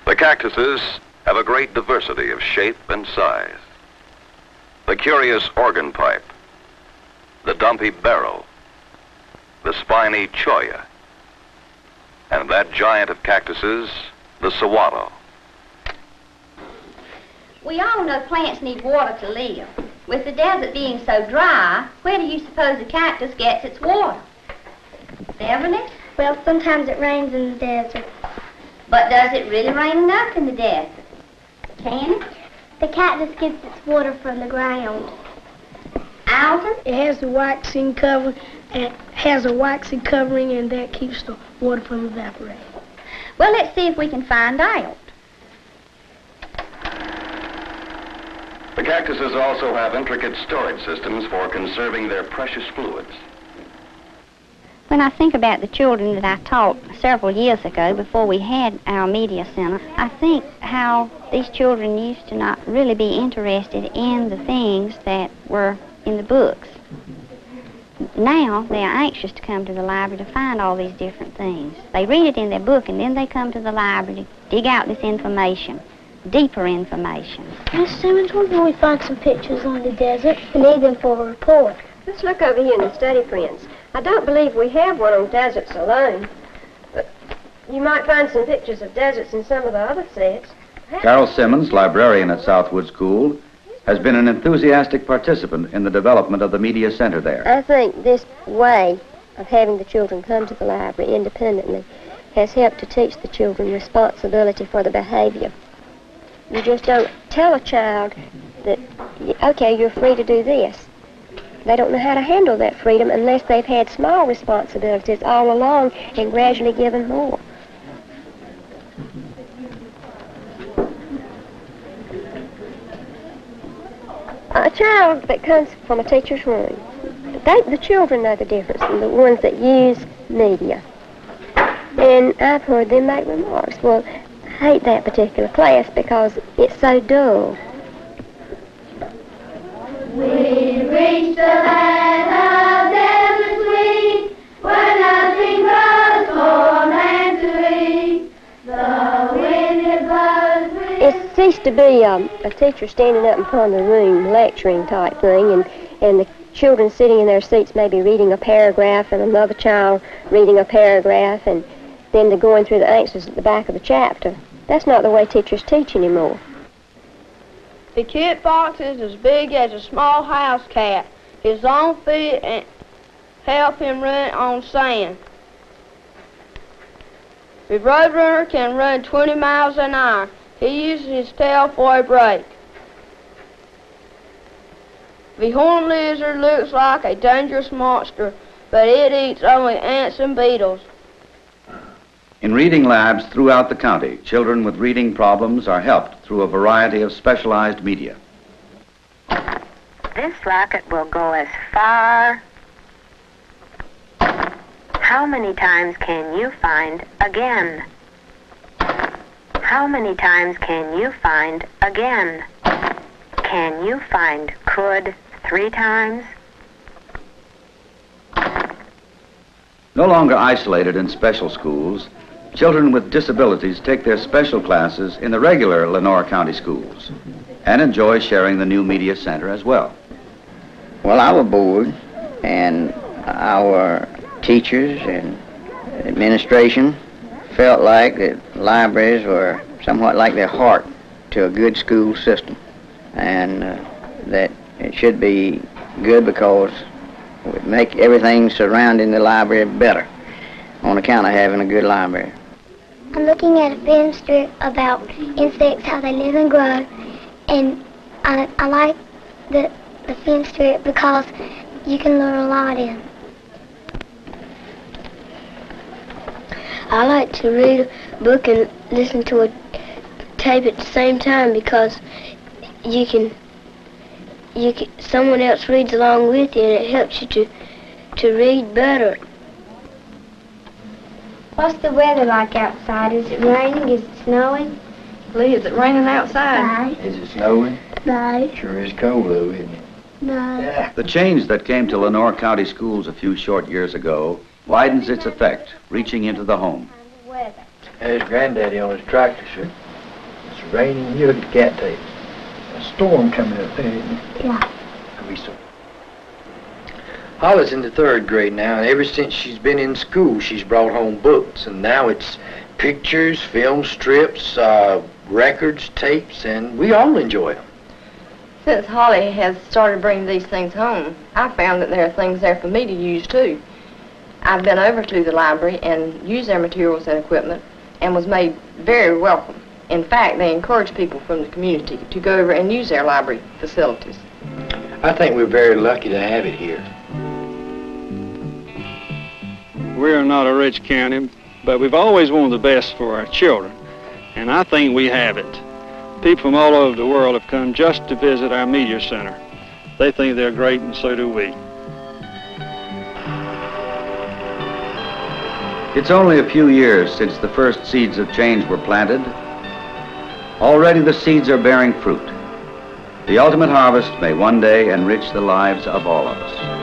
The cactuses have a great diversity of shape and size. The curious organ pipe, the dumpy beryl, the spiny cholla, and that giant of cactuses, the saguaro. We all know plants need water to live. With the desert being so dry, where do you suppose a cactus gets its water? Beverly? Well, sometimes it rains in the desert. But does it really rain enough in the desert? Can it? The cactus gets its water from the ground. Alton? It has a waxing covering, and that keeps the water from evaporating. Well, let's see if we can find out. The cactuses also have intricate storage systems for conserving their precious fluids. When I think about the children that I taught several years ago before we had our media center, I think how these children used to not really be interested in the things that were in the books. Now they are anxious to come to the library to find all these different things. They read it in their book and then they come to the library to dig out this information, deeper information. Miss Simmons, where can we find some pictures on the desert? We need them for a report. Let's look over here in the study prints. I don't believe we have one on deserts alone, but you might find some pictures of deserts in some of the other sets. Carol Simmons, librarian at Southwood School, has been an enthusiastic participant in the development of the media center there. I think this way of having the children come to the library independently has helped to teach the children responsibility for the behavior. You just don't tell a child that, okay, you're free to do this. They don't know how to handle that freedom unless they've had small responsibilities all along and gradually given more. A child that comes from a teacher's room, the children know the difference from the ones that use media. And I've heard them make remarks, well, I hate that particular class because it's so dull. We reached the land of desert sweet, where nothing grows for man to eat. The wind it blows with... It ceased to be a teacher standing up in front of the room lecturing type thing, and the children sitting in their seats maybe reading a paragraph and another child reading a paragraph and then they're going through the answers at the back of the chapter. That's not the way teachers teach anymore. The kit fox is as big as a small house cat. His long feet help him run on sand. The roadrunner can run 20 miles an hour. He uses his tail for a brake. The horned lizard looks like a dangerous monster, but it eats only ants and beetles. In reading labs throughout the county, children with reading problems are helped through a variety of specialized media. This rocket will go as far. How many times can you find again? How many times can you find again? Can you find could 3 times? No longer isolated in special schools, children with disabilities take their special classes in the regular Lenore County schools and enjoy sharing the new media center as well. Well, our board and our teachers and administration felt like that libraries were somewhat like their heart to a good school system, and that it should be good because it would make everything surrounding the library better on account of having a good library. I'm looking at a film strip about insects, how they live and grow, and I like the film strip because you can learn a lot in it. I like to read a book and listen to a tape at the same time because someone else reads along with you and it helps you to read better. What's the weather like outside? Is it raining? Is it snowing? Lee, is it raining outside? No. Is it snowing? No. Sure is cold though, isn't it? No. Yeah. The change that came to Lenore County schools a few short years ago widens its effect, reaching into the home. There's Granddaddy on his tractor, sir. It's raining here. Look at the cat tail. A storm coming up there, isn't it? Yeah. Holly's in the 3rd grade now, and ever since she's been in school, she's brought home books, and now it's pictures, film strips, records, tapes, and we all enjoy them. Since Holly has started bringing these things home, I found that there are things there for me to use too. I've been over to the library and used their materials and equipment and was made very welcome. In fact, they encourage people from the community to go over and use their library facilities. I think we're very lucky to have it here. We're not a rich county, but we've always wanted the best for our children, and I think we have it. People from all over the world have come just to visit our media center. They think they're great, and so do we. It's only a few years since the first seeds of change were planted. Already the seeds are bearing fruit. The ultimate harvest may one day enrich the lives of all of us.